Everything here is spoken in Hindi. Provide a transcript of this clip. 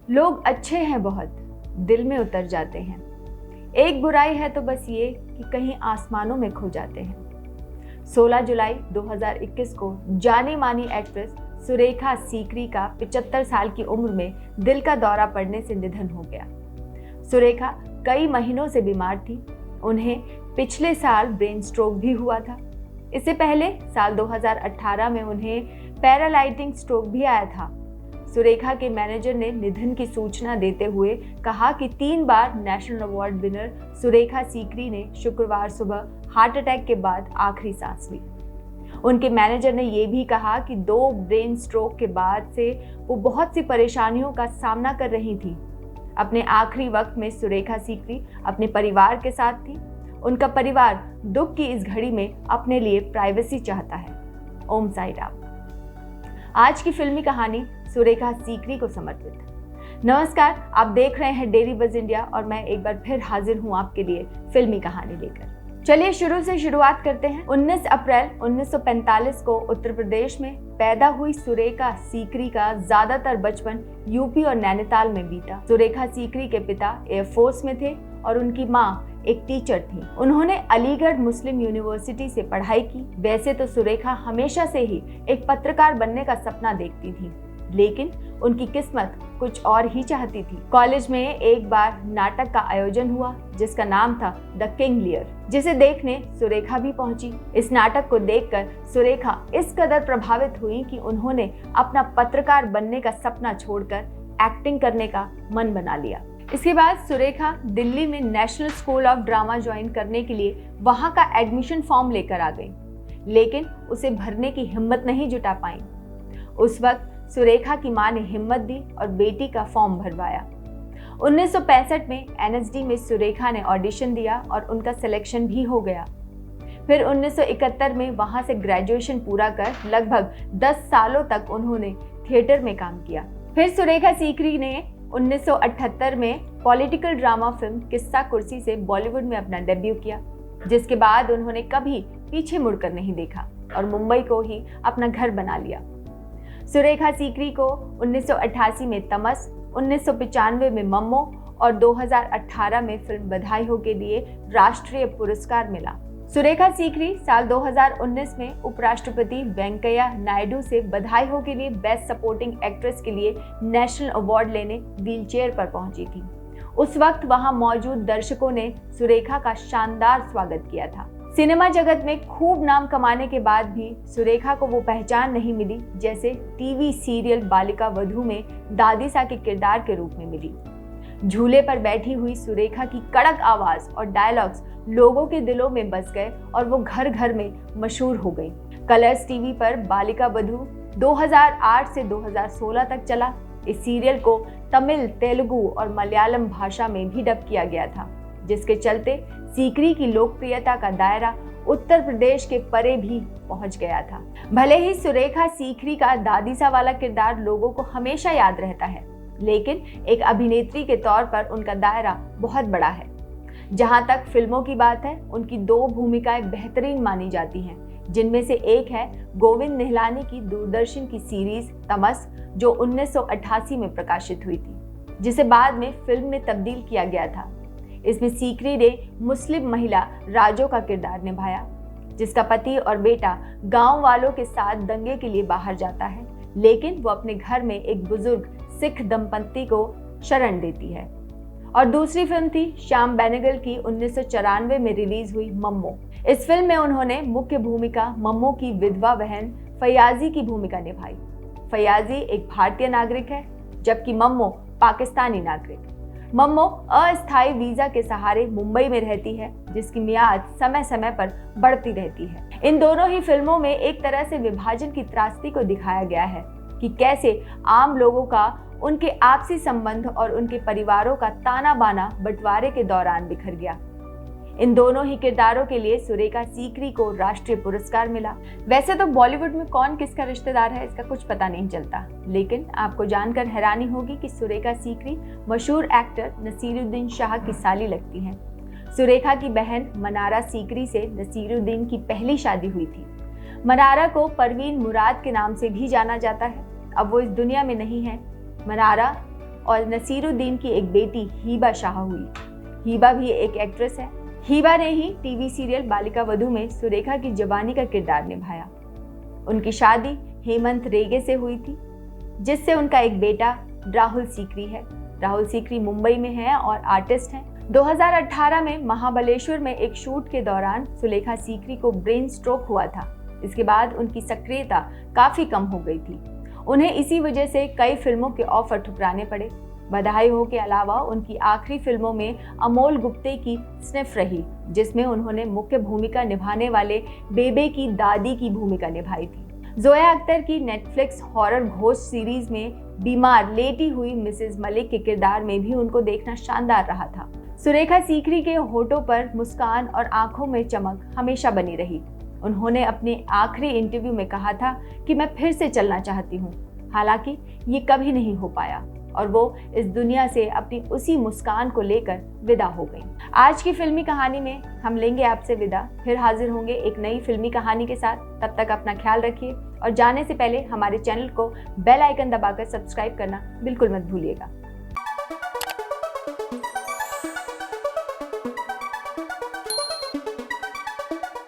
लोग अच्छे हैं बहुत, दिल में उतर जाते हैं। एक बुराई है तो बस ये कि कहीं आसमानों में खो जाते हैं। 16 जुलाई 2021 को जानी मानी एक्ट्रेस सुरेखा सीकरी का 75 साल की उम्र में दिल का दौरा पड़ने से निधन हो गया। सुरेखा कई महीनों से बीमार थी। उन्हें पिछले साल ब्रेन स्ट्रोक भी हुआ था। इससे पहले साल 2018 में उन्हें पैरालाइटिक स्ट्रोक भी आया था। सुरेखा के मैनेजर ने निधन की सूचना देते हुए कहा कि 3 बार national award winner Surekha Sikri ने शुक्रवार सुबह हार्ट अटैक के बाद आखिरी सांस ली। उनके मैनेजर ने यह भी कहा कि 2 ब्रेन स्ट्रोक के बाद से वो बहुत सी परेशानियों का सामना कर रही थी। अपने आखिरी वक्त में सुरेखा सीकरी अपने परिवार के साथ थी। उनका परिवार दुख की इस घड़ी में अपने लिए प्राइवेसी चाहता है। ओम साई राम। आज की फिल्मी कहानी सुरेखा सीकरी को समर्पित। नमस्कार, आप देख रहे हैं डेली बज इंडिया और मैं एक बार फिर हाजिर हूं आपके लिए फिल्मी कहानी लेकर। चलिए शुरू से शुरुआत करते हैं। 19 अप्रैल 1945 को उत्तर प्रदेश में पैदा हुई सुरेखा सीकरी का ज्यादातर बचपन यूपी और नैनीताल में बीता। सुरेखा सीकरी के पिता एयरफोर्स में थे और उनकी माँ एक टीचर थी। उन्होंने अलीगढ़ मुस्लिम यूनिवर्सिटी से पढ़ाई की। वैसे तो सुरेखा हमेशा से ही एक पत्रकार बनने का सपना देखती थी, लेकिन उनकी किस्मत कुछ और ही चाहती थी। कॉलेज में एक बार नाटक का आयोजन हुआ जिसका नाम था द किंग लियर, जिसे देखने सुरेखा भी पहुंची। इस नाटक को देखकर सुरेखा इस कदर प्रभावित हुई कि उन्होंने अपना पत्रकार बनने का सपना छोड़कर एक्टिंग करने का मन बना लिया। इसके बाद सुरेखा दिल्ली में national school of drama join करने के लिए वहां का एडमिशन फॉर्म लेकर आ गई, लेकिन उसे भरने की हिम्मत नहीं जुटा पाई। उस वक्त सुरेखा की मां ने हिम्मत दी और बेटी का फॉर्म भरवाया। 1965 में एनएसडी में सुरेखा ने ऑडिशन दिया और उनका सिलेक्शन भी हो गया। फिर 1971 में वहां से ग्रेजुएशन पूरा कर लगभग 10 सालों तक उन्होंने थिएटर में काम किया। फिर सुरेखा सीकरी ने 1978 में पॉलिटिकल ड्रामा फिल्म किस्सा कुर्सी से बॉलीवुड में अपना डेब्यू किया, जिसके बाद उन्होंने कभी पीछे मुड़कर नहीं देखा और मुंबई को ही अपना घर बना लिया। सुरेखा सीकरी को 1988 में तमस, 1995 में मम्मो और 2018 में फिल्म बधाई हो के लिए राष्ट्रीय पुरस्कार मिला। सुरेखा सीकरी साल 2019 में उपराष्ट्रपति वेंकैया नायडू से बधाई हो के लिए बेस्ट सपोर्टिंग एक्ट्रेस के लिए नेशनल अवार्ड लेने व्हीलचेयर पर पहुंची थी। उस वक्त वहां मौजूद दर्शकों ने सुरेखा का शानदार स्वागत किया था। सिनेमा जगत में खूब नाम कमाने के बाद भी सुरेखा को वो पहचान नहीं मिली जैसे टीवी सीरियल बालिका वधू में दादी सा के किरदार के रूप में मिली। झूले पर बैठी हुई सुरेखा की कड़क आवाज और डायलॉग्स लोगों के दिलों में बस गए और वो घर घर में मशहूर हो गई। कलर्स टीवी पर बालिका वधू 2008 से 2016 तक चला। इस सीरियल को तमिल, तेलुगु और मलयालम भाषा में भी डब किया गया था, जिसके चलते सीकरी की लोकप्रियता का दायरा उत्तर प्रदेश के परे भी पहुंच गया था। भले ही सुरेखा सीकरी का दादी सा वाला किरदार लोगों को हमेशा याद रहता है, लेकिन एक अभिनेत्री के तौर पर उनका दायरा बहुत बड़ा है। जहां तक फिल्मों की बात है, उनकी 2 भूमिकाएं बेहतरीन मानी जाती हैं, जिनमें से एक है गोविंद निहलानी की दूरदर्शन की सीरीज तमस, जो 1988 में प्रकाशित हुई थी, जिसे बाद में फिल्म में तब्दील किया गया था। इसमें सीकरी ने मुस्लिम महिला राजो का किरदार निभाया, जिसका पति और बेटा गांव वालों के साथ दंगे के लिए बाहर जाता है, लेकिन वो अपने घर में एक बुजुर्ग सिख दंपति को शरण देती है। और दूसरी फिल्म थी श्याम बेनेगल की 1994 में रिलीज हुई मम्मो। इस फिल्म में उन्होंने मुख्य भूमिका मम्मो की विधवा बहन फयाजी की भूमिका निभाई। फयाजी एक भारतीय नागरिक है, जबकि मम्मो पाकिस्तानी नागरिक। मम्मो अस्थायी वीजा के सहारे मुंबई में रहती है, जिसकी मियाद समय समय पर बढ़ती रहती है। इन दोनों ही फिल्मों में एक तरह से विभाजन की त्रासदी को दिखाया गया है कि कैसे आम लोगों का उनके आपसी संबंध और उनके परिवारों का ताना बाना बंटवारे के दौरान बिखर गया। इन दोनों ही किरदारों के लिए सुरेखा सीकरी को राष्ट्रीय पुरस्कार मिला। वैसे तो बॉलीवुड में कौन किसका रिश्तेदार है इसका कुछ पता नहीं चलता, लेकिन आपको जानकर हैरानी होगी कि सुरेखा सीकरी मशहूर एक्टर नसीरुद्दीन शाह की साली लगती हैं। सुरेखा की बहन मनारा सीकरी से नसीरुद्दीन की पहली शादी हुई थी। मनारा को परवीन मुराद के नाम से भी जाना जाता है। अब वो इस दुनिया में नहीं है। मनारा और नसीरुद्दीन की एक बेटी हीबा शाह हुई। हीबा भी एक एक्ट्रेस है। हीबा ने ही टीवी सीरियल बालिका वधू में सुरेखा की जवानी का किरदार निभाया। उनकी शादी हेमंत रेगे से हुई थी, जिससे उनका एक बेटा राहुल सीकरी है। राहुल सीकरी मुंबई में हैं और आर्टिस्ट हैं। 2018 में महाबलेश्वर में एक शूट के दौरान सुलेखा सीकरी को ब्रेन स्ट्रोक हुआ था। इसके बाद उनकी सक्रियता काफी कम हो गई थी। उन्हें इसी वजह से कई फिल्मों के ऑफर ठुकराने पड़े। बधाई हो के अलावा उनकी आखिरी फिल्मों में अमोल गुप्ते की स्निफ रही, जिसमें उन्होंने मुख्य भूमिका निभाने वाले बेबे की दादी की भूमिका निभाई थी। जोया अख्तर की नेटफ्लिक्स हॉरर घोस्ट सीरीज में बीमार लेटी हुई मिसेस मलिक के किरदार में भी उनको देखना शानदार रहा था। सुरेखा सीकरी के होठों पर मुस्कान और आंखों में चमक हमेशा बनी रही। उन्होंने अपने आखिरी इंटरव्यू में कहा था कि मैं फिर से चलना चाहती हूँ। हालांकि ये कभी नहीं हो पाया और वो इस दुनिया से अपनी उसी मुस्कान को लेकर विदा हो गई। आज की फिल्मी कहानी में हम लेंगे आपसे विदा। फिर हाजिर होंगे एक नई फिल्मी कहानी के साथ। तब तक अपना ख्याल रखिए और जाने से पहले हमारे चैनल को बेल आइकन दबाकर सब्सक्राइब करना बिल्कुल मत भूलिएगा।